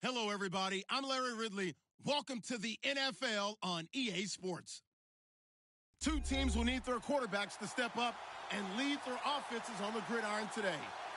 Hello, everybody. I'm Larry Ridley. Welcome to the NFL on EA Sports. Two teams will need their quarterbacks to step up and lead their offenses on the gridiron today.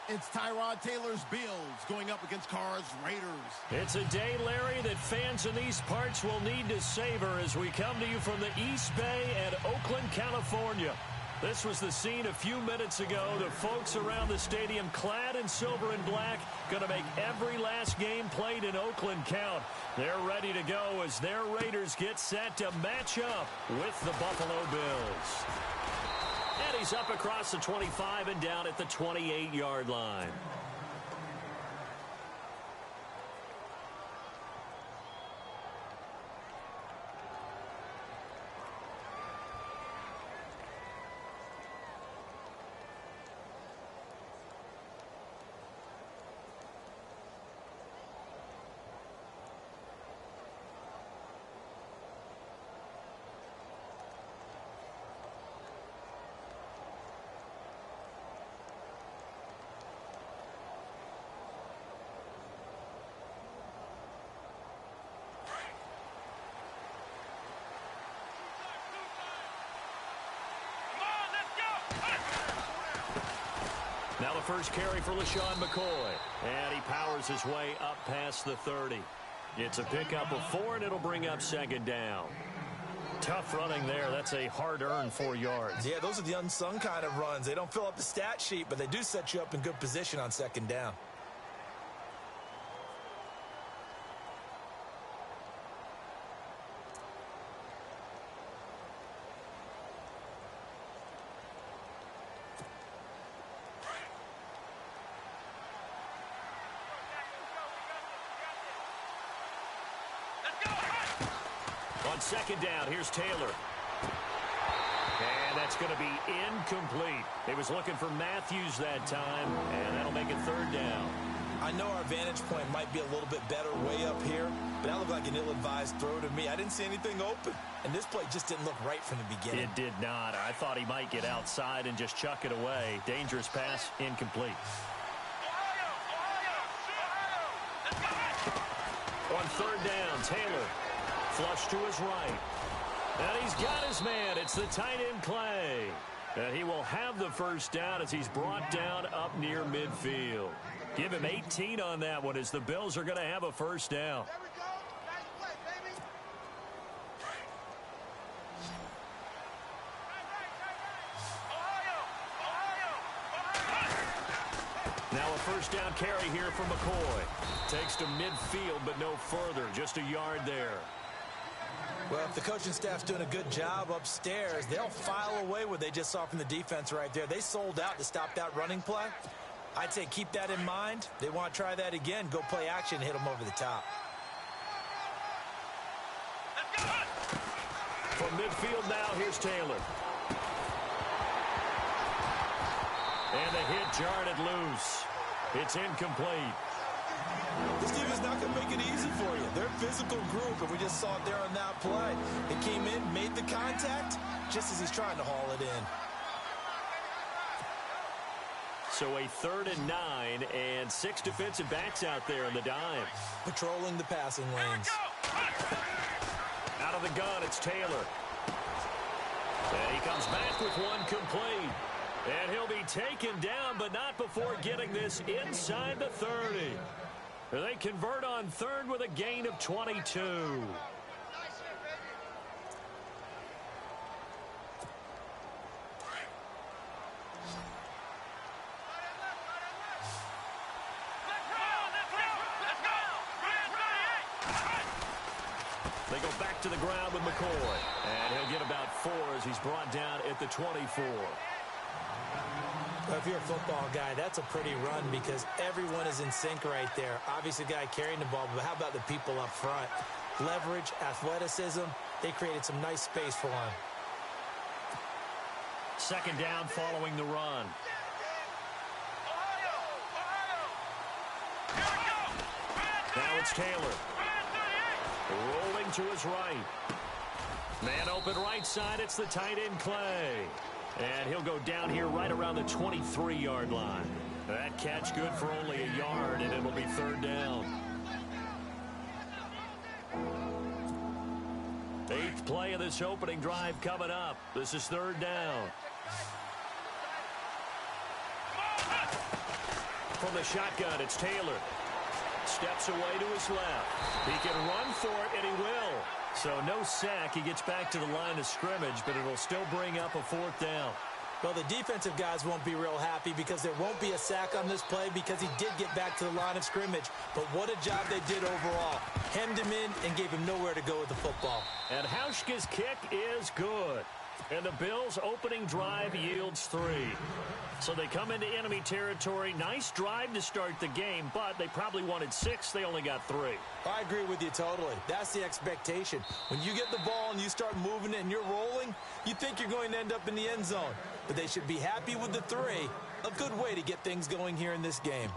It's Tyrod Taylor's Bills going up against Carr's Raiders. It's a day, Larry, that fans in these parts will need to savor as we come to you from the East Bay and Oakland, California. This was the scene a few minutes ago. The folks around the stadium clad in silver and black going to make every last game played in Oakland count. They're ready to go as their Raiders get set to match up with the Buffalo Bills. And he's up across the 25 and down at the 28-yard line. Now the first carry for LaShawn McCoy. And he powers his way up past the 30. It's a pickup of 4, and it'll bring up second down. Tough running there. That's a hard-earned 4 yards. Yeah, those are the unsung kind of runs. They don't fill up the stat sheet, but they do set you up in good position on second down. On second down, here's Taylor. And that's going to be incomplete. They was looking for Matthews that time, and that'll make it third down. I know our vantage point might be a little bit better way up here, but that looked like an ill-advised throw to me. I didn't see anything open, and this play just didn't look right from the beginning. It did not. I thought he might get outside and just chuck it away. Dangerous pass, incomplete. On third down, Taylor. Flush to his right. And he's got his man. It's the tight end Clay. And he will have the first down as he's brought down up near midfield. Give him 18 on that one as the Bills are going to have a first down. There we go. Nice play, baby. Now a first down carry here for McCoy. Takes to midfield, but no further. Just a yard there. Well, if the coaching staff's doing a good job upstairs, they'll file away what they just saw from the defense right there. They sold out to stop that running play. I'd say keep that in mind. They want to try that again. Go play action, hit them over the top. From midfield now, here's Taylor. And the hit jarred it loose. It's incomplete. This team is not going to make it easy for you. They're a physical group, and we just saw it there on that play. It came in, made the contact, just as he's trying to haul it in. So a 3rd and 9, and 6 defensive backs out there in the dime. Patrolling the passing lanes. Out of the gun, it's Taylor. And he comes back with one complete. And he'll be taken down, but not before getting this inside the 30. They convert on 3rd with a gain of 22. They go back to the ground with McCoy. And he'll get about 4 as he's brought down at the 24. Well, if you're a football guy, that's a pretty run because everyone is in sync right there. Obviously, the guy carrying the ball, but how about the people up front? Leverage, athleticism, they created some nice space for him. Second down following the run. Now it's Taylor. Rolling to his right. Man open right side, it's the tight end Clay. And he'll go down here right around the 23-yard line. That catch good for only a yard, and it'll be 3rd down. 8th play of this opening drive coming up. This is 3rd down. From the shotgun, it's Taylor. Steps away to his left. He can run for it, and he will. So no sack. He gets back to the line of scrimmage, but it'll still bring up a 4th down. Well, the defensive guys won't be real happy because there won't be a sack on this play because he did get back to the line of scrimmage. But what a job they did overall. Hemmed him in and gave him nowhere to go with the football. And Hauschka's kick is good. And the Bills' opening drive yields 3. So they come into enemy territory. Nice drive to start the game, but they probably wanted 6. They only got 3. I agree with you totally. That's the expectation. When you get the ball and you start moving it and you're rolling, you think you're going to end up in the end zone. But they should be happy with the 3. A good way to get things going here in this game.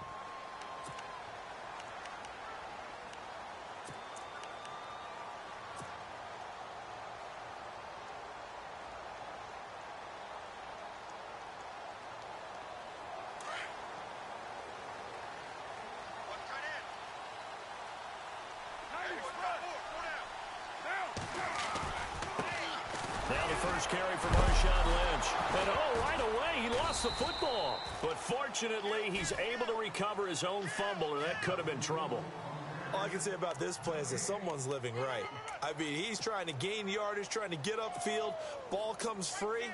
First carry for Marshawn Lynch. And right away, he lost the football. But fortunately, he's able to recover his own fumble, or that could have been trouble. All I can say about this play is that someone's living right. I mean, he's trying to gain yardage, trying to get upfield. Ball comes free.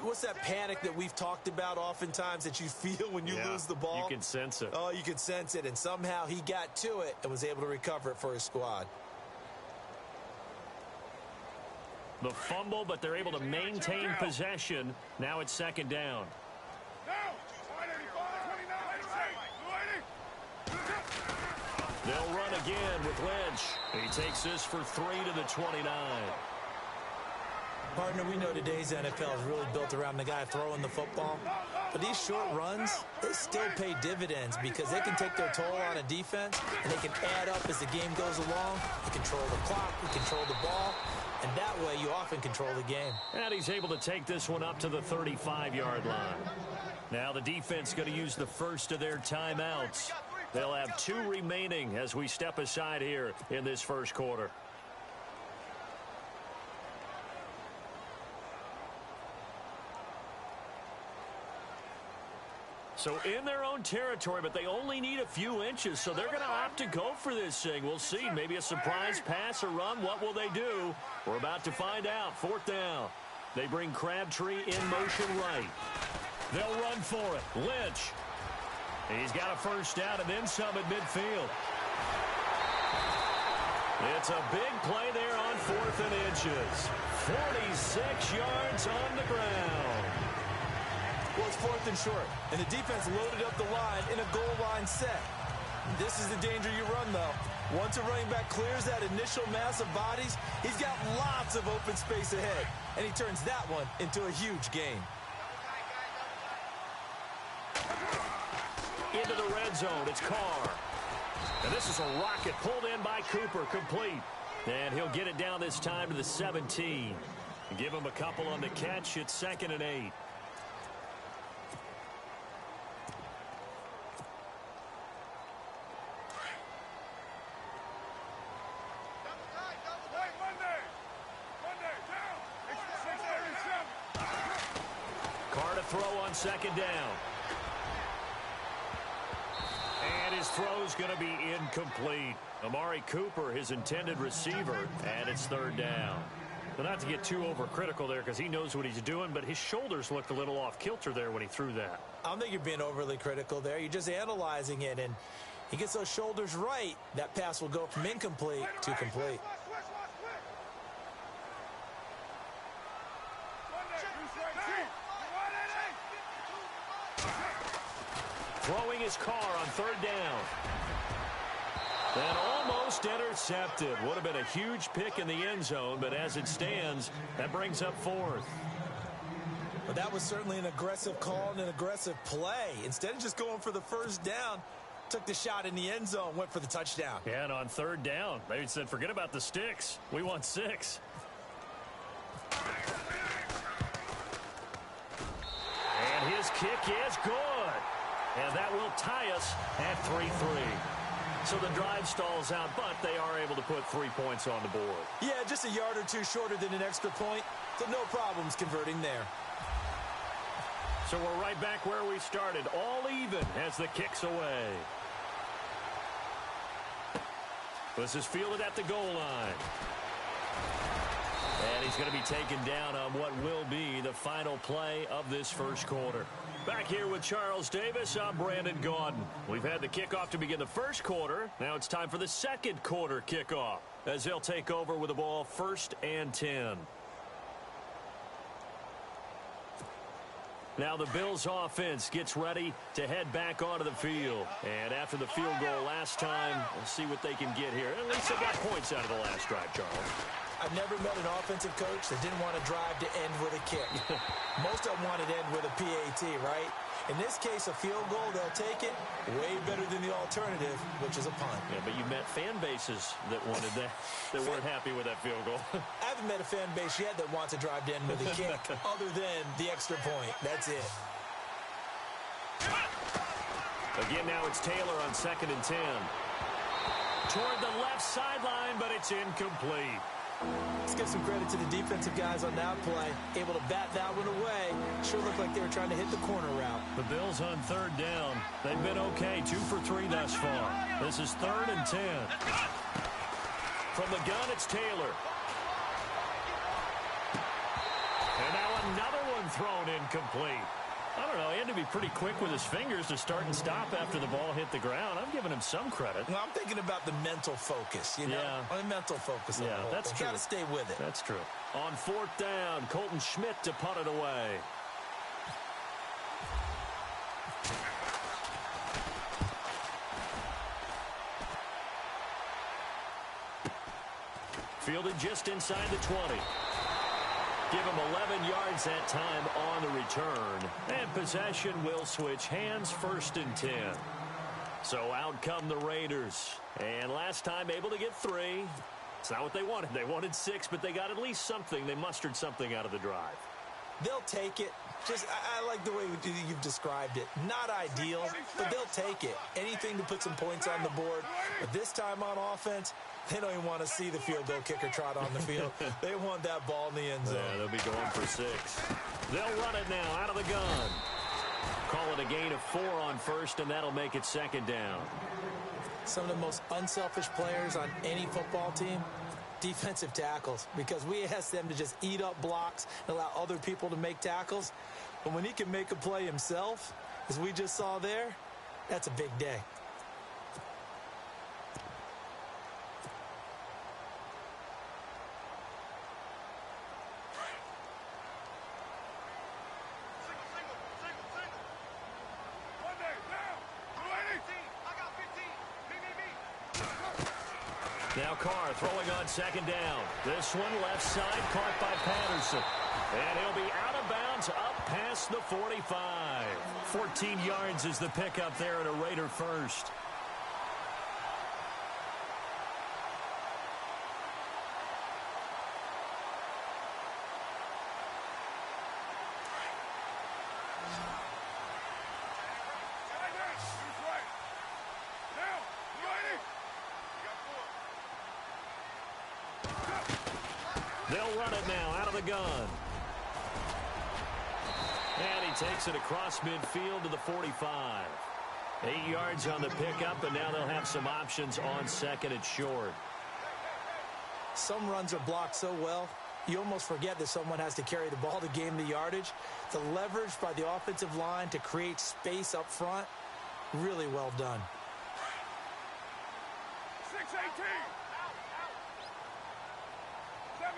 What's that panic that we've talked about oftentimes that you feel when you lose the ball? You can sense it. Oh, you can sense it. And somehow he got to it and was able to recover it for his squad. The fumble, but they're able to maintain possession. Now it's 2nd down. They'll run again with Lynch. He takes this for 3 to the 29. Partner, we know today's NFL is really built around the guy throwing the football. But these short runs, they still pay dividends because they can take their toll on a defense, and they can add up as the game goes along. You control the clock, you control the ball, and that way you often control the game. And he's able to take this one up to the 35-yard line. Now the defense going to use the first of their timeouts. They'll have 2 remaining as we step aside here in this first quarter. So in their own territory, but they only need a few inches, so they're going to opt to go for this thing. We'll see. Maybe a surprise pass or run. What will they do? We're about to find out. 4th down. They bring Crabtree in motion right. They'll run for it. Lynch. He's got a first down and then some at midfield. It's a big play there on 4th and inches. 46 yards on the ground. Well, it's 4th and short, and the defense loaded up the line in a goal line set. This is the danger you run, though. Once a running back clears that initial mass of bodies, he's got lots of open space ahead, and he turns that one into a huge gain. Into the red zone, it's Carr. And this is a rocket pulled in by Cooper, complete. And he'll get it down this time to the 17. Give him a couple on the catch. It's 2nd and 8. Carr to throw on 2nd down. And his throw's going to be incomplete. Amari Cooper, his intended receiver, and it's 3rd down. But not to get too overcritical there because he knows what he's doing, but his shoulders looked a little off kilter there when he threw that. I don't think you're being overly critical there. You're just analyzing it, and he gets those shoulders right. That pass will go from incomplete to complete. Throwing his Carr on 3rd down. And almost intercepted. Would have been a huge pick in the end zone, but as it stands, that brings up 4th. But that was certainly an aggressive call and an aggressive play. Instead of just going for the first down, took the shot in the end zone, went for the touchdown. Yeah, and on 3rd down, they said, forget about the sticks. We want 6. And his kick is good. And that will tie us at 3-3. So the drive stalls out, but they are able to put 3 points on the board. Yeah, just a yard or two shorter than an extra point, so no problems converting there. So we're right back where we started, all even as the kick's away. This is fielded at the goal line. And he's going to be taken down on what will be the final play of this first quarter. Back here with Charles Davis, I'm Brandon Gaudin. We've had the kickoff to begin the first quarter. Now it's time for the second quarter kickoff as they'll take over with the ball 1st and 10. Now the Bills offense gets ready to head back onto the field. And after the field goal last time, we'll see what they can get here. At least they got points out of the last drive, Charles. I've never met an offensive coach that didn't want to drive to end with a kick. Most of them wanted to end with a PAT, right? In this case, a field goal, they'll take it. Way better than the alternative, which is a punt. Yeah, but you met fan bases that wanted that, that weren't happy with that field goal. I haven't met a fan base yet that wants to drive to end with a kick other than the extra point. That's it. Again, now it's Taylor on 2nd and 10. Toward the left sideline, but it's incomplete. Let's give some credit to the defensive guys on that play. Able to bat that one away. Sure looked like they were trying to hit the corner route. The Bills on 3rd down. They've been okay, 2 for 3 thus far. This is 3rd and 10. From the gun, it's Taylor. And now another one thrown incomplete. I don't know, he had to be pretty quick with his fingers to start and stop after the ball hit the ground. I'm giving him some credit. Well, I'm thinking about the mental focus, you know? Yeah. The mental focus. Yeah, that's true. Got to stay with it. That's true. On 4th down, Colton Schmidt to punt it away. Fielded just inside the 20. Give him 11 yards that time on the return. And possession will switch hands, 1st and 10. So out come the Raiders. And last time able to get 3. It's not what they wanted. They wanted 6, but they got at least something. They mustered something out of the drive. They'll take it. Just, I like the way you've described it. Not ideal, but they'll take it. Anything to put some points on the board. But this time on offense, they don't even want to see the field goal kicker trot on the field. They want that ball in the end zone. Yeah, they'll be going for 6. They'll run it now out of the gun. Call it a gain of 4 on 1st, and that'll make it 2nd down. Some of the most unselfish players on any football team, defensive tackles, because we ask them to just eat up blocks and allow other people to make tackles. But when he can make a play himself, as we just saw there, that's a big day. Now Carr throwing on 2nd down. This one left side caught by Patterson. And he'll be out of bounds up past the 45. 14 yards is the pickup there at a Raider first. They'll run it now out of the gun. And he takes it across midfield to the 45. 8 yards on the pickup, and now they'll have some options on 2nd and short. Some runs are blocked so well, you almost forget that someone has to carry the ball to gain the yardage. The leverage by the offensive line to create space up front, really well done. 6-18. 7-34.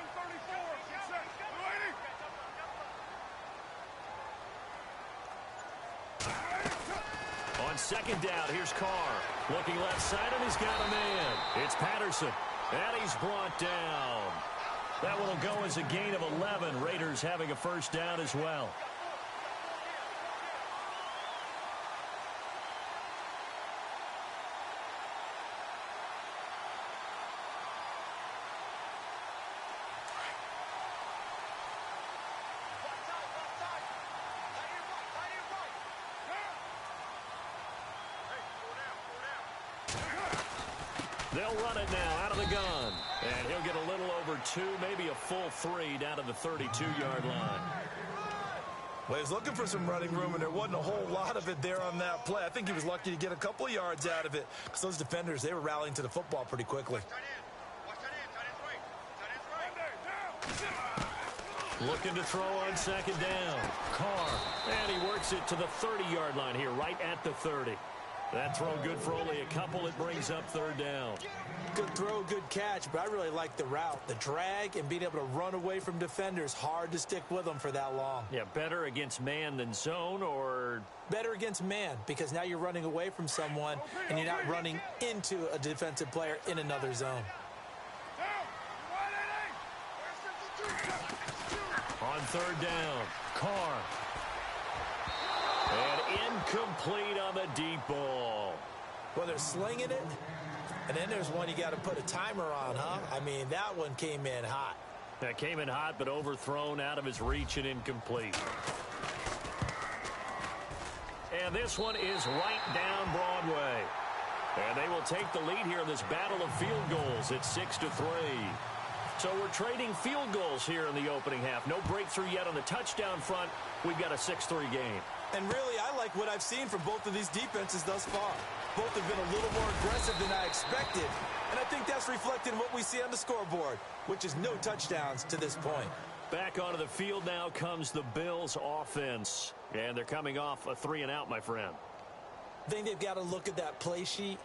On 2nd down, here's Carr. Looking left side, and he's got a man. It's Patterson, and he's brought down. That one will go as a gain of 11. Raiders having a 1st down as well. They'll run it now out of the gun. And he'll get a little over 2, maybe a full 3 down to the 32-yard line. Well, he was looking for some running room, and there wasn't a whole lot of it there on that play. I think he was lucky to get a couple of yards out of it because those defenders, they were rallying to the football pretty quickly. Looking to throw on second down. Carr. And he works it to the 30-yard line here, right at the 30. That throw good for only a couple. It brings up third down. Good throw, good catch, but I really like the route. The drag and being able to run away from defenders, hard to stick with them for that long. Yeah, better against man than zone, or? Better against man, because now you're running away from someone and you're not running into a defensive player in another zone. On third down, Carr. And incomplete on the deep ball. Well, they're slinging it, and then there's one you got to put a timer on, huh? I mean, that one came in hot. That came in hot, but overthrown out of his reach and incomplete. And this one is right down Broadway. And they will take the lead here in this battle of field goals. It's 6-3. So we're trading field goals here in the opening half. No breakthrough yet on the touchdown front. We've got a 6-3 game. And really, I like what I've seen from both of these defenses thus far. Both have been a little more aggressive than I expected. And I think that's reflected in what we see on the scoreboard, which is no touchdowns to this point. Back onto the field now comes the Bills offense. And they're coming off a 3-and-out, my friend. I think they've got to look at that play sheet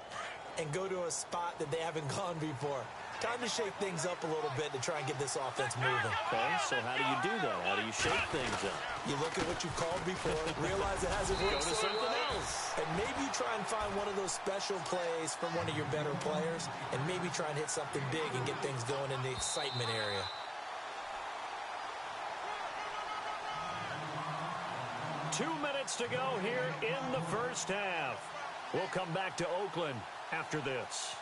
and go to a spot that they haven't gone before. Time to shake things up a little bit to try and get this offense moving. Okay, so how do you do that? How do you shake things up? You look at what you called before, realize it hasn't worked. Go to something else. And maybe try and find one of those special plays from one of your better players, and maybe try and hit something big and get things going in the excitement area. Two minutes to go here in the first half. We'll come back to Oakland after this.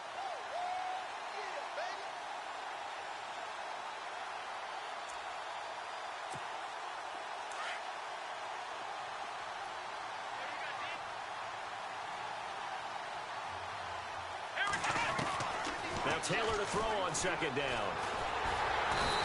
Now Taylor to throw on second down.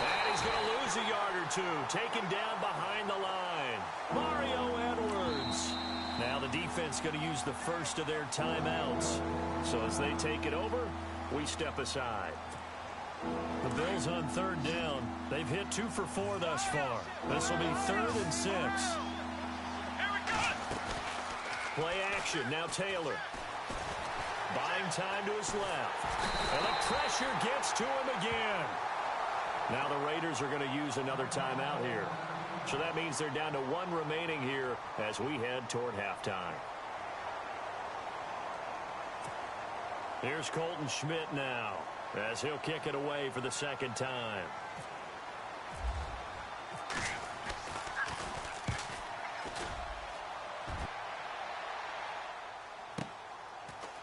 And he's going to lose a yard or two. Taken down behind the line. Mario Edwards. Now the defense going to use the first of their timeouts. So as they take it over, we step aside. The Bills on third down. They've hit 2 for 4 thus far. This will be 3rd and 6. Play action. Now Taylor. Buying time to his left. And the pressure gets to him again. Now the Raiders are going to use another timeout here. So that means they're down to 1 remaining here as we head toward halftime. Here's Colton Schmidt now as he'll kick it away for the second time.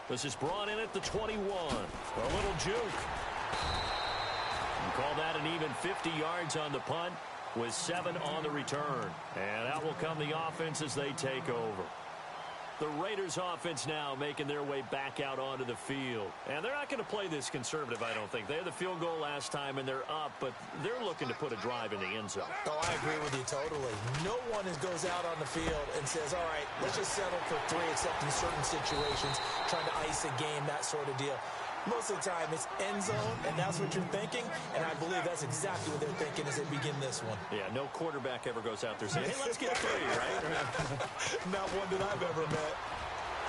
This is brought in at the 21. A little juke. And call that an even 50 yards on the punt with 7 on the return. And out will come the offense as they take over. The Raiders offense now making their way back out onto the field. And they're not going to play this conservative, I don't think. They had the field goal last time and they're up, but they're looking to put a drive in the end zone. Oh, I agree with you totally. No one goes out on the field and says, all right, let's just settle for 3 except in certain situations, trying to ice a game, that sort of deal. Most of the time, it's end zone, and that's what you're thinking, and I believe that's exactly what they're thinking as they begin this one. Yeah, no quarterback ever goes out there saying, hey, let's get 3, right? Not one that I've ever met.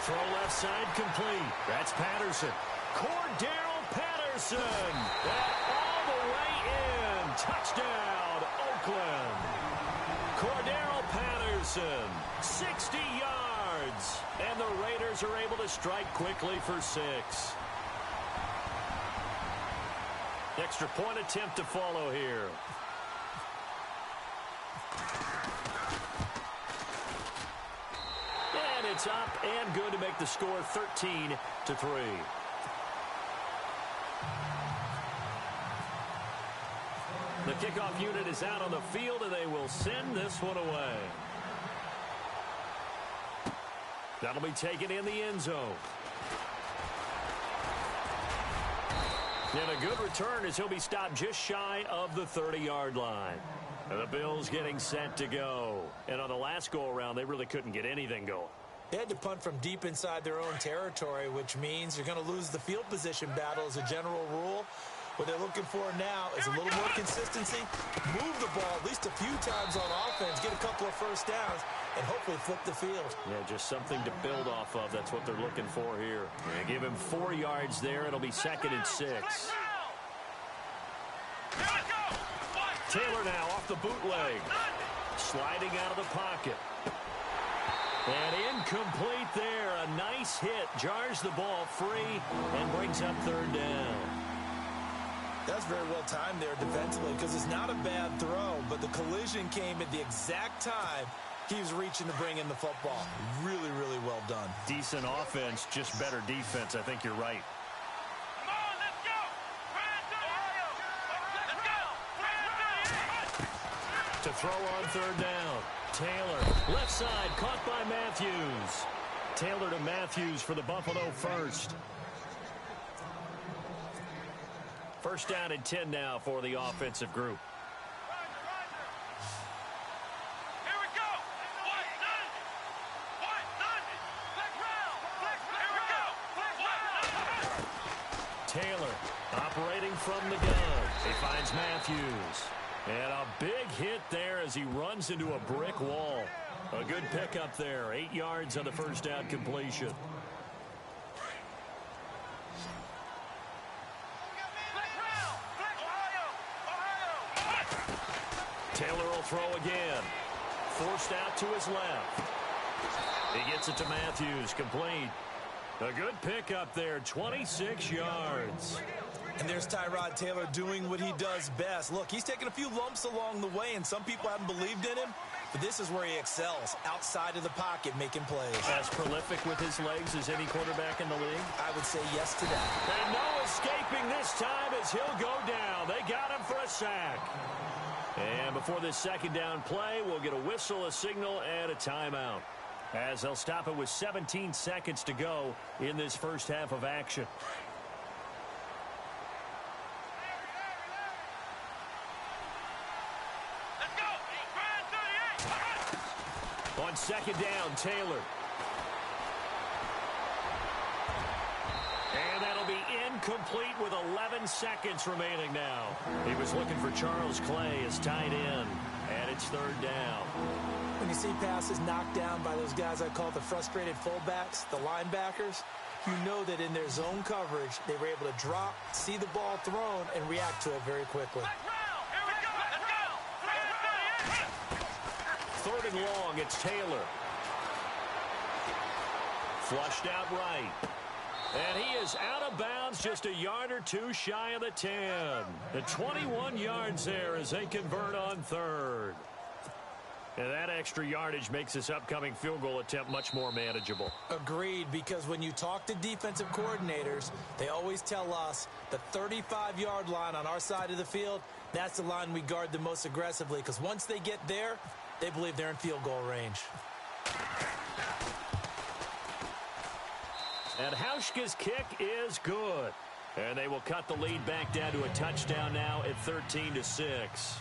Throw left side complete. That's Patterson. Cordero Patterson. And all the way in. Touchdown, Oakland. Cordero Patterson, 60 yards. And the Raiders are able to strike quickly for 6. Extra point attempt to follow here. And it's up and good to make the score 13-3. The kickoff unit is out on the field, and they will send this one away. That'll be taken in the end zone. And a good return as he'll be stopped just shy of the 30-yard line. And the Bills getting set to go. And on the last go-around, they really couldn't get anything going. They had to punt from deep inside their own territory, which means you're going to lose the field position battle as a general rule. What they're looking for now is a little more consistency, move the ball at least a few times on offense, get a couple of first downs, and hopefully flip the field. Yeah, just something to build off of. That's what they're looking for here. Yeah, give him 4 yards there. It'll be 2nd and 6. Taylor now off the bootleg. Sliding out of the pocket. And incomplete there. A nice hit. Jars the ball free and brings up 3rd down. That's very well timed there defensively because it's not a bad throw, but the collision came at the exact time he was reaching to bring in the football. Really, really well done. Decent offense, just better defense. I think you're right. Come on, let's go! To throw on 3rd down. Taylor, left side, caught by Matthews. Taylor to Matthews for the Buffalo first. 1st down and 10 now for the offensive group. Here we go! Taylor operating from the gun. He finds Matthews. And a big hit there as he runs into a brick wall. A good pickup there. 8 yards on the 1st down completion. Taylor will throw again. Forced out to his left. He gets it to Matthews. Complete. A good pickup there. 26 yards. And there's Tyrod Taylor doing what he does best. Look, he's taken a few lumps along the way, and some people haven't believed in him. But this is where he excels, outside of the pocket, making plays. As prolific with his legs as any quarterback in the league? I would say yes to that. And no escaping this time as he'll go down. They got him for a sack. And before this 2nd down play, we'll get a whistle, a signal, and a timeout. As they'll stop it with 17 seconds to go in this 1st half of action. On 2nd down, Taylor. And that'll be incomplete with 11 seconds remaining now. He was looking for Charles Clay as tight end, and it's 3rd down. When you see passes knocked down by those guys I call the frustrated fullbacks, the linebackers, you know that in their zone coverage, they were able to drop, see the ball thrown, and react to it very quickly. 3rd and long, it's Taylor. Flushed out right. And he is out of bounds just a yard or two shy of the 10. The 21 yards there as they convert on 3rd. And that extra yardage makes this upcoming field goal attempt much more manageable. Agreed, because when you talk to defensive coordinators, they always tell us the 35-yard line on our side of the field, that's the line we guard the most aggressively, because once they get there, they believe they're in field goal range. And Hauschka's kick is good. And they will cut the lead back down to a touchdown now at 13-6.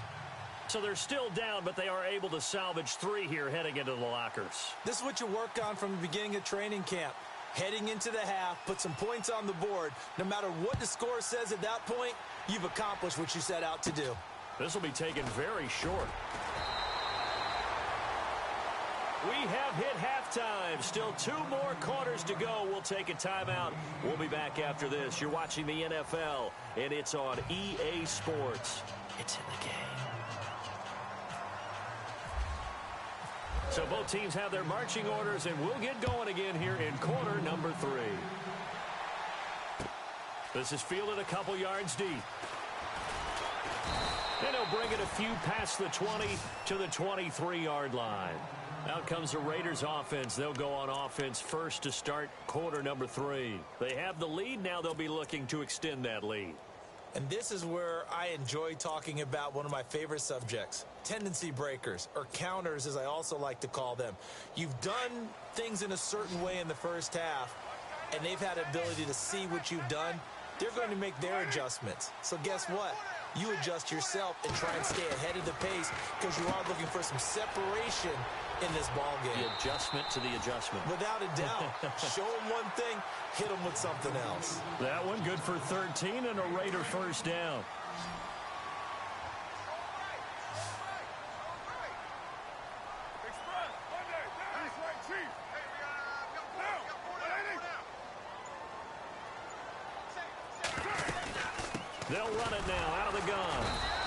So they're still down, but they are able to salvage 3 here heading into the lockers. This is what you work on from the beginning of training camp. Heading into the half, put some points on the board. No matter what the score says at that point, you've accomplished what you set out to do. This will be taken very short. We have hit halftime. Still 2 more quarters to go. We'll take a timeout. We'll be back after this. You're watching the NFL, and it's on EA Sports. It's in the game. So both teams have their marching orders, and we'll get going again here in quarter number 3. This is fielded a couple yards deep. And he'll bring it a few past the 20 to the 23-yard line. Out comes the Raiders offense. They'll go on offense first to start quarter number 3. They have the lead. Now they'll be looking to extend that lead. And this is where I enjoy talking about one of my favorite subjects, tendency breakers, or counters as I also like to call them. You've done things in a certain way in the first half, and they've had an ability to see what you've done. they're going to make their adjustments. So guess what? You adjust yourself and try and stay ahead of the pace because you are looking for some separation in this ball game. The adjustment to the adjustment. Without a doubt. Show them one thing, hit them with something else. That one good for 13 and a Raider first down. They'll run it now out of the gun.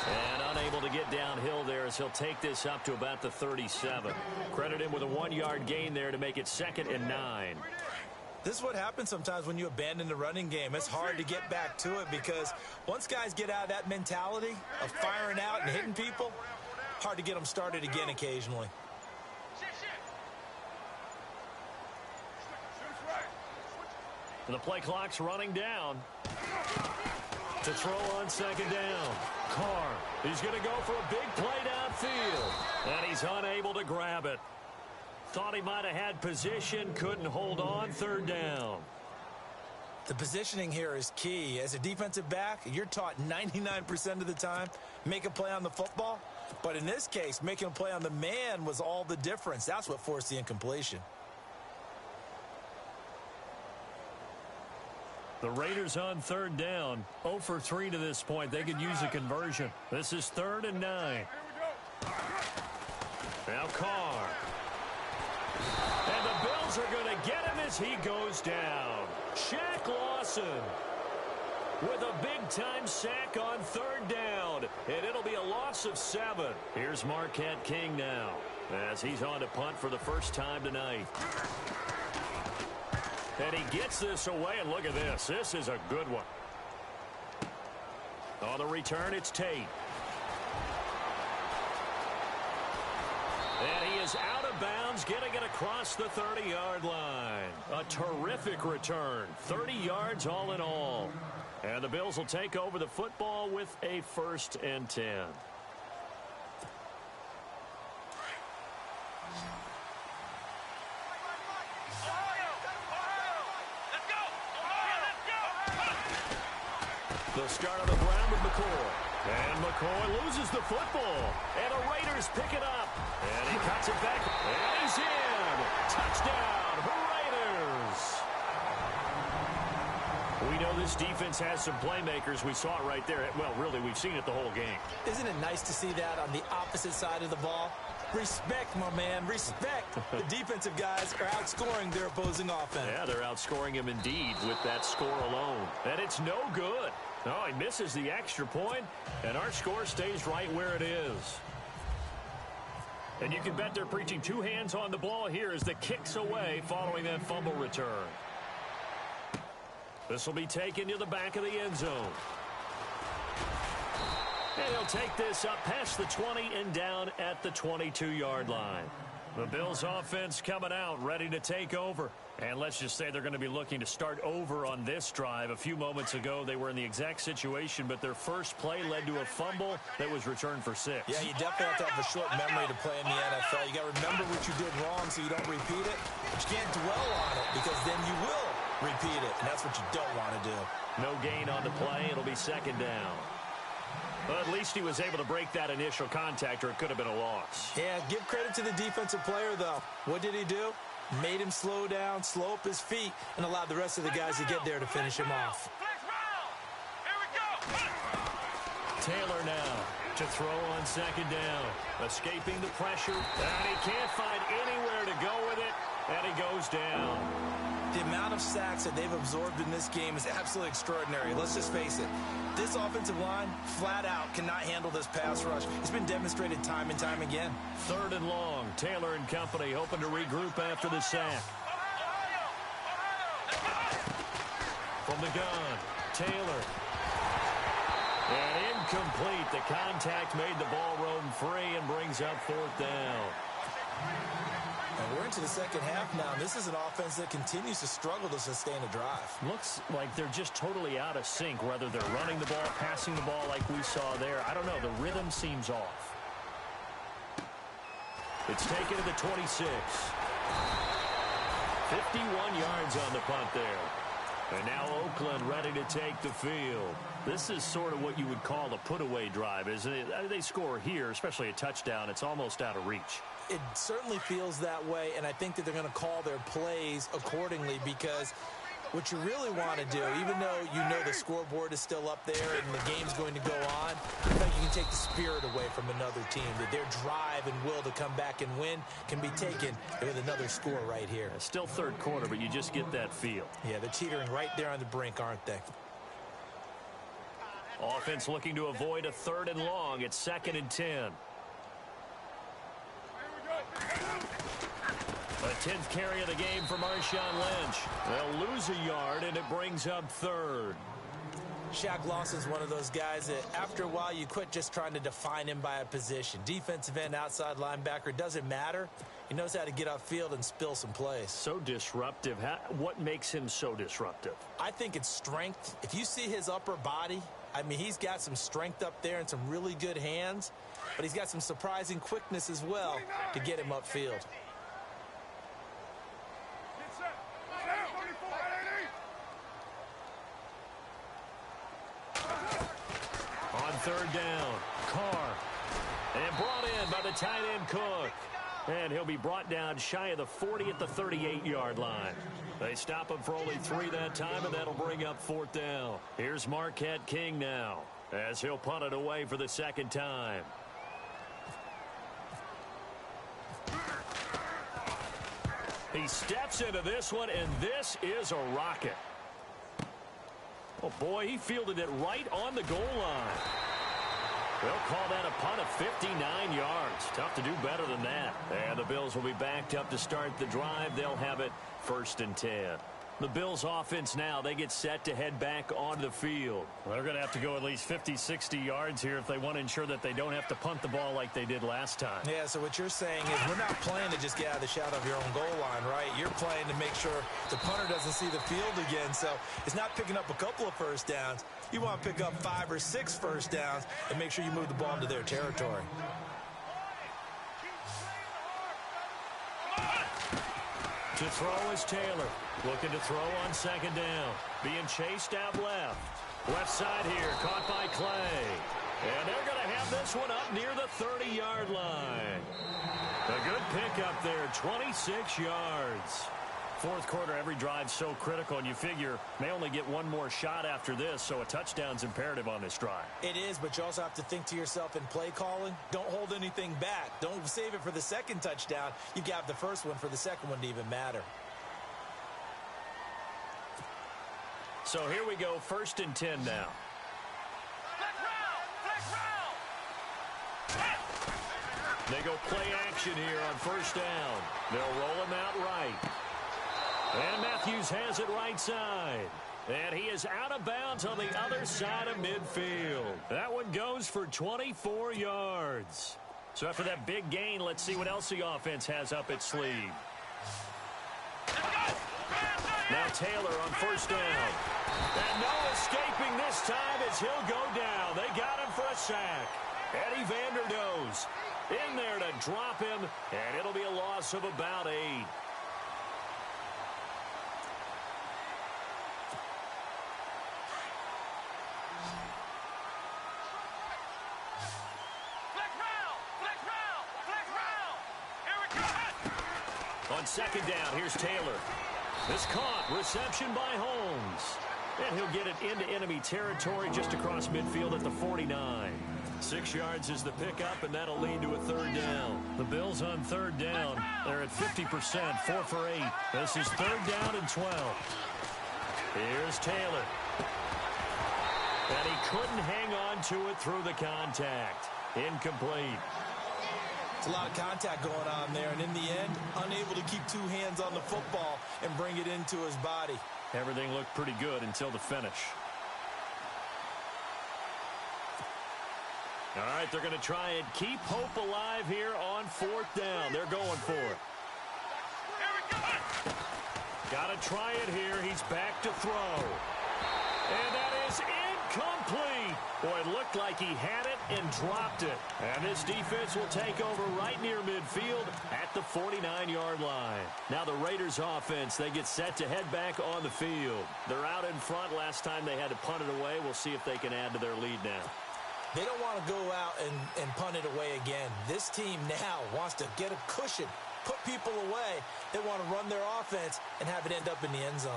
And unable to get downhill there as he'll take this up to about the 37. Credit him with a 1-yard gain there to make it 2nd and 9. This is what happens sometimes when you abandon the running game. It's hard to get back to it because once guys get out of that mentality of firing out and hitting people, hard to get them started again occasionally. And the play clock's running down. To throw on 2nd down. Carr, he's going to go for a big play downfield. And he's unable to grab it. Thought he might have had position, couldn't hold on, 3rd down. The positioning here is key. As a defensive back, you're taught 99% of the time, make a play on the football. But in this case, making a play on the man was all the difference. That's what forced the incompletion. The Raiders on 3rd down. 0 for 3 to this point. They could use a conversion. This is 3rd and 9. Now Carr. And the Bills are going to get him as he goes down. Shaq Lawson with a big-time sack on 3rd down. And it'll be a loss of 7. Here's Marquette King now as he's on to punt for the first time tonight. And he gets this away, and look at this. This is a good one. On the return, it's Tate. And he is out of bounds, getting it across the 30-yard line. A terrific return. 30 yards all in all. And the Bills will take over the football with a 1st and 10. The start on the ground with McCoy. And McCoy loses the football. And the Raiders pick it up. And he cuts it back. And he's in. Touchdown, Raiders. We know this defense has some playmakers. We saw it right there. Well, really, we've seen it the whole game. Isn't it nice to see that on the opposite side of the ball? Respect, my man, respect. The defensive guys are outscoring their opposing offense. Yeah, they're outscoring him indeed with that score alone. And it's no good. Oh, he misses the extra point, and our score stays right where it is. And you can bet they're preaching 2 hands on the ball here as the kick's away following that fumble return. This will be taken to the back of the end zone. And he'll take this up past the 20 and down at the 22-yard line. The Bills offense coming out, ready to take over. And let's just say they're going to be looking to start over on this drive. A few moments ago, they were in the exact situation, but their first play led to a fumble that was returned for 6. Yeah, you definitely have to have a short memory to play in the NFL. You got to remember what you did wrong so you don't repeat it. But you can't dwell on it because then you will repeat it, and that's what you don't want to do. No gain on the play. It'll be 2nd down. But at least he was able to break that initial contact, or it could have been a loss. Yeah, give credit to the defensive player, though. What did he do? Made him slow down, slow up his feet, and allowed the rest of the guys to get there to finish him off. Taylor now to throw on 2nd down. Escaping the pressure, and he can't find anywhere to go with it, and he goes down. The amount of sacks that they've absorbed in this game is absolutely extraordinary. Let's just face it. This offensive line, flat out, cannot handle this pass rush. It's been demonstrated time and time again. 3rd and long. Taylor and company hoping to regroup after the sack. From the gun, Taylor. And incomplete. The contact made the ball roam free and brings up 4th down. And we're into the second half now. This is an offense that continues to struggle to sustain a drive. Looks like they're just totally out of sync, whether they're running the ball, passing the ball like we saw there. I don't know. The rhythm seems off. It's taken to the 26. 51 yards on the punt there. And now Oakland ready to take the field. This is sort of what you would call a put-away drive, isn't it? They score here, especially a touchdown. It's almost out of reach. It certainly feels that way, and I think that they're going to call their plays accordingly, because what you really want to do, even though you know the scoreboard is still up there and the game's going to go on, I think you can take the spirit away from another team, that their drive and will to come back and win can be taken with another score right here. Still third quarter, but you just get that feel. Yeah, they're teetering right there on the brink, aren't they? Offense looking to avoid a 3rd and long. It's 2nd and 10. The 10th carry of the game for Marshawn Lynch. They'll lose a yard, and it brings up 3rd. Shaq Lawson's one of those guys that after a while you quit just trying to define him by a position. Defensive end, outside linebacker, doesn't matter. He knows how to get upfield and spill some plays. So disruptive. What makes him so disruptive? I think it's strength. If you see his upper body, I mean, he's got some strength up there and some really good hands, but he's got some surprising quickness as well to get him upfield. On 3rd down, Carr. And brought in by the tight end Cook. And he'll be brought down shy of the 40 at the 38-yard line. They stop him for only 3 that time, and that'll bring up 4th down. Here's Marquette King now, as he'll punt it away for the 2nd time. He steps into this one, and this is a rocket. Oh, boy, he fielded it right on the goal line. They'll call that a punt of 59 yards. Tough to do better than that. And the Bills will be backed up to start the drive. They'll have it 1st and 10. The Bills offense now, they get set to head back onto the field. Well, they're going to have to go at least 50, 60 yards here if they want to ensure that they don't have to punt the ball like they did last time. Yeah, so what you're saying is we're not playing to just get out of the shadow of your own goal line, right? You're playing to make sure the punter doesn't see the field again. So it's not picking up a couple of first downs. You want to pick up 5 or 6 first downs and make sure you move the ball into their territory. To throw is Taylor. Looking to throw on 2nd down. Being chased out left. Left side here, caught by Clay. And they're going to have this one up near the 30-yard line. A good pickup there, 26 yards. 4th quarter, every drive's so critical, and you figure may only get one more shot after this, so a touchdown's imperative on this drive. It is, but you also have to think to yourself in play calling, don't hold anything back. Don't save it for the 2nd touchdown. You've got the first one for the 2nd one to even matter. So here we go, 1st and 10 now. They go play action here on 1st down. They'll roll him out right. And Matthews has it right side. And he is out of bounds on the other side of midfield. That one goes for 24 yards. So after that big gain, let's see what else the offense has up its sleeve. Now Taylor on 1st down. And no escaping this time as he'll go down. They got him for a sack. Eddie Vanderdoes in there to drop him, and it'll be a loss of about 8. On 2nd down, here's Taylor. This caught, reception by Holmes. And he'll get it into enemy territory just across midfield at the 49. 6 yards is the pickup, and that'll lead to a 3rd down. The Bills on 3rd down. They're at 50%, 4 for 8. This is 3rd down and 12. Here's Taylor. And he couldn't hang on to it through the contact. Incomplete. It's a lot of contact going on there, and in the end, unable to keep 2 hands on the football and bring it into his body. Everything looked pretty good until the finish. All right, they're going to try and keep hope alive here on 4th down. They're going for it. Got to try it here. He's back to throw. And that is incomplete. Boy, it looked like he had it, and dropped it. And this defense will take over right near midfield at the 49-yard line. Now the Raiders offense, they get set to head back on the field. They're out in front. Last time they had to punt it away. We'll see if they can add to their lead now. They don't want to go out and punt it away again. This team now wants to get a cushion, put people away. They want to run their offense and have it end up in the end zone.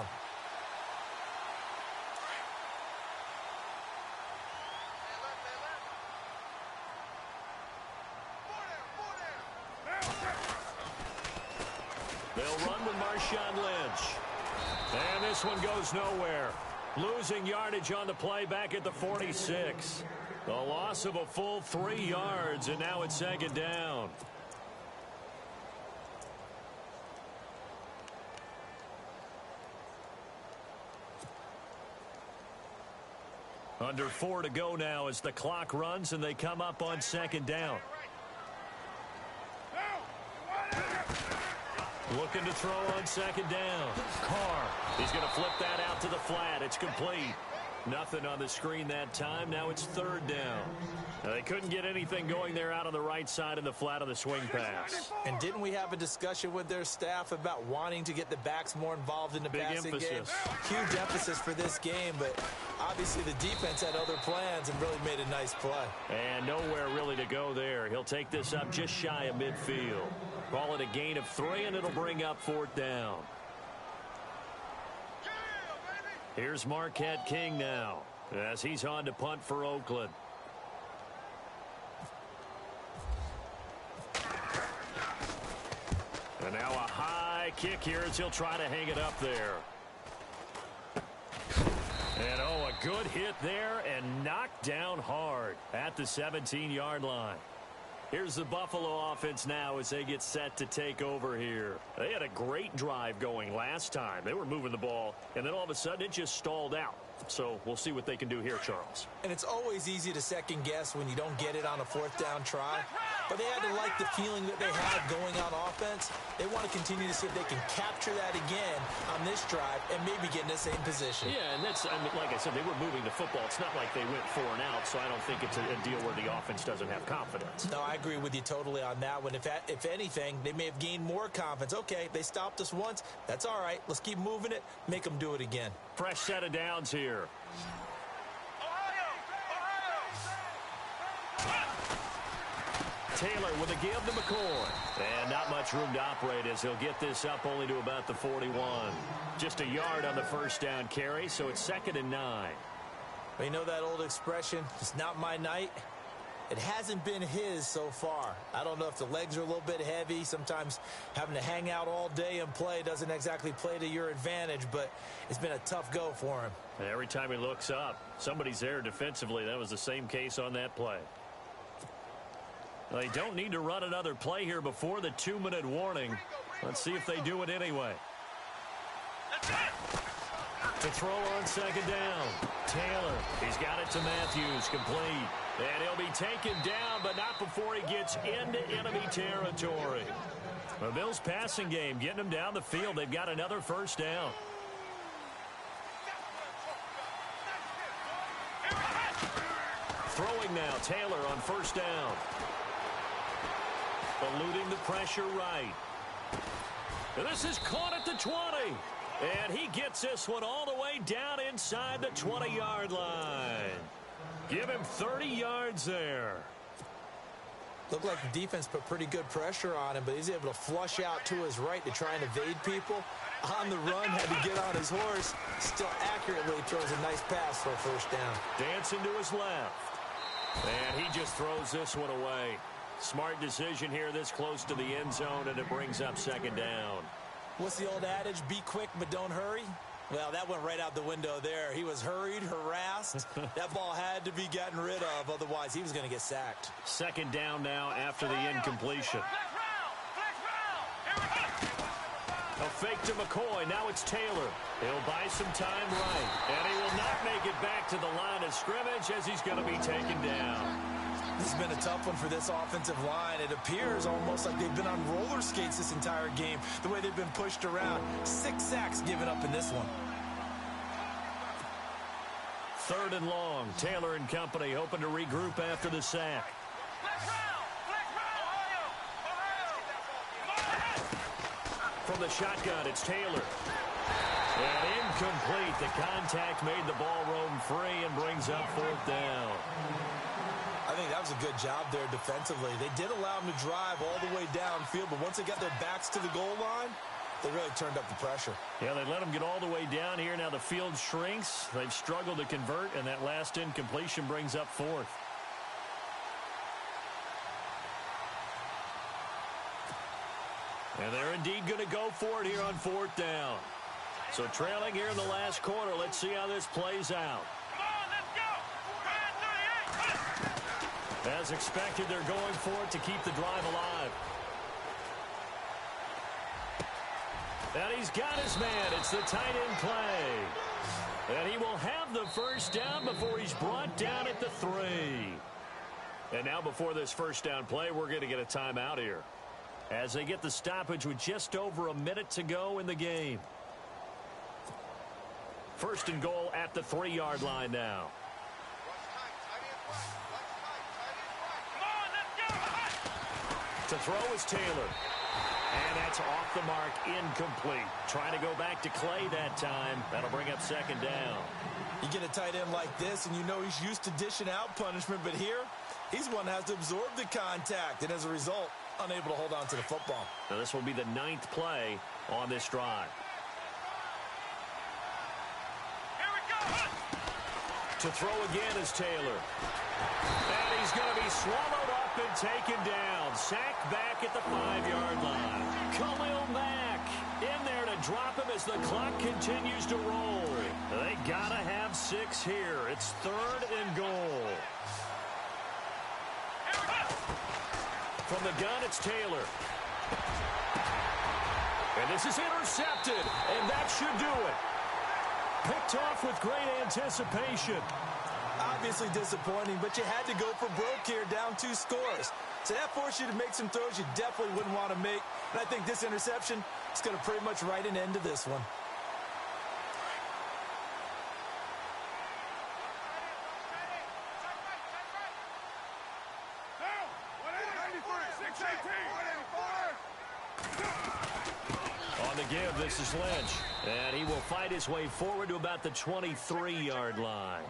They'll run with Marshawn Lynch. And this one goes nowhere. Losing yardage on the play back at the 46. A loss of a full 3 yards, and now it's second down. Under 4 to go now as the clock runs and they come up on second down. Looking to throw on second down. Carr. He's going to flip that out to the flat. It's complete. Nothing on the screen that time. Now it's third down. Now they couldn't get anything going there out on the right side in the flat of the swing pass. And didn't we have a discussion with their staff about wanting to get the backs more involved in the passing game? Huge emphasis for this game, but obviously the defense had other plans and really made a nice play. And nowhere really to go there. He'll take this up just shy of midfield. Call it a gain of 3, and it'll bring up fourth down. Here's Marquette King now as he's on to punt for Oakland. And now a high kick here as he'll try to hang it up there. And a good hit there and knocked down hard at the 17-yard line. Here's the Buffalo offense now as they get set to take over here. They had a great drive going last time. They were moving the ball, and then all of a sudden it just stalled out. So we'll see what they can do here, Charles. And it's always easy to second guess when you don't get it on a fourth down try. But they had to like the feeling that they had going on offense. They want to continue to see if they can capture that again on this drive and maybe get in the same position. Yeah, and that's, I mean, like I said, they were moving the football. It's not like they went 4 and out, so I don't think it's a deal where the offense doesn't have confidence. No, I agree with you totally on that one. If anything, they may have gained more confidence. Okay, they stopped us once. That's all right. Let's keep moving it. Make them do it again. Fresh set of downs here. Taylor with a give to McCoy. And not much room to operate as he'll get this up only to about the 41. Just a yard on the first down carry, so it's 2nd and 9. Well, you know that old expression, it's not my night? It hasn't been his so far. I don't know if the legs are a little bit heavy. Sometimes having to hang out all day and play doesn't exactly play to your advantage, but it's been a tough go for him. And every time he looks up, somebody's there defensively. That was the same case on that play. They don't need to run another play here before the 2-minute warning. Let's see if they do it anyway. To throw on second down. Taylor, he's got it to Matthews, complete. And he'll be taken down, but not before he gets into enemy territory. The Bills' passing game getting them down the field. They've got another first down. Throwing now, Taylor on first down. Eluding the pressure right. And this is caught at the 20. And he gets this one all the way down inside the 20-yard line. Give him 30 yards there. Looked like the defense put pretty good pressure on him, but he's able to flush out to his right to try and evade people. On the run, had to get on his horse. Still accurately throws a nice pass for a first down. Dancing to his left. And he just throws this one away. Smart decision here this close to the end zone, and it brings up second down. What's the old adage? Be quick, but don't hurry. Well, that went right out the window there. He was hurried, harassed. That ball had to be gotten rid of, otherwise he was going to get sacked. Second down now after the incompletion. A fake to McCoy. Now it's Taylor. He'll buy some time right. And he will not make it back to the line of scrimmage as he's going to be taken down. This has been a tough one for this offensive line. It appears almost like they've been on roller skates this entire game, the way they've been pushed around. 6 sacks given up in this one. 3rd and long. Taylor and company hoping to regroup after the sack. From the shotgun, it's Taylor. And incomplete. The contact made the ball roam free and brings up 4th down. I think that was a good job there defensively. They did allow them to drive all the way downfield, but once they got their backs to the goal line, they really turned up the pressure. Yeah, they let them get all the way down here. Now the field shrinks. They've struggled to convert, and that last incompletion brings up 4th. And they're indeed going to go for it here on 4th down. So trailing here in the last quarter. Let's see how this plays out. Come on, let's go. As expected, they're going for it to keep the drive alive. And he's got his man. It's the tight end play. And he will have the first down before he's brought down at the 3. And now before this first down play, we're going to get a timeout here, as they get the stoppage with just over a minute to go in the game. 1st and goal at the 3-yard line now. To throw is Taylor. And that's off the mark, incomplete. Trying to go back to Clay that time. That'll bring up 2nd down. You get a tight end like this, and you know he's used to dishing out punishment, but here, he's one that has to absorb the contact, and as a result, unable to hold on to the football. Now this will be the 9th play on this drive. Here we go. To throw again is Taylor. And he's going to be swallowed up and taken down. Sacked back at the 5-yard line. Khalil Mack in there to drop him as the clock continues to roll. They got to have 6 here. It's 3rd and goal. From the gun, it's Taylor. And this is intercepted, and that should do it. Picked off with great anticipation. Obviously disappointing, but you had to go for broke here, down 2 scores. So that forced you to make some throws you definitely wouldn't want to make. And I think this interception is going to pretty much write an end to this one. On the give, this is Lynch. And he will fight his way forward to about the 23-yard line.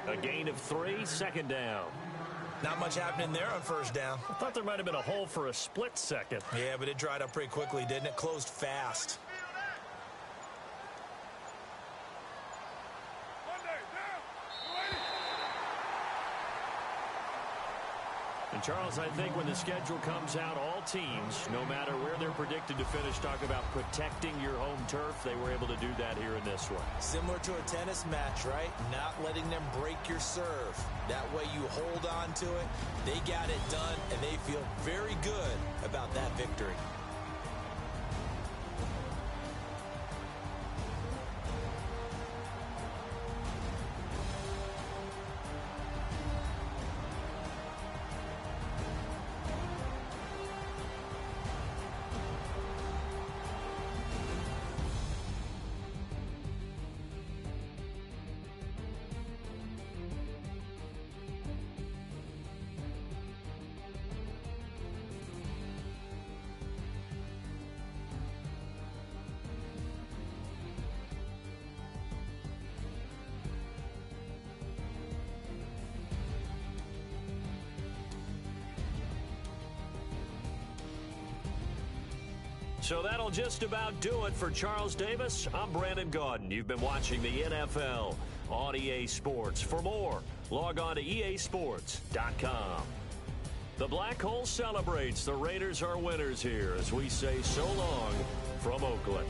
A gain of 3, 2nd down. Not much happening there on 1st down. I thought there might have been a hole for a split second. Yeah, but it dried up pretty quickly, didn't it? Closed fast. And Charles, I think when the schedule comes out, all teams, no matter where they're predicted to finish, talk about protecting your home turf. They were able to do that here in this one. Similar to a tennis match, right? Not letting them break your serve. That way you hold on to it. They got it done, and they feel very good about that victory. So that'll just about do it for Charles Davis. I'm Brandon Gaudin. You've been watching the NFL on EA Sports. For more, log on to easports.com. The Black Hole celebrates. The Raiders are winners here as we say so long from Oakland.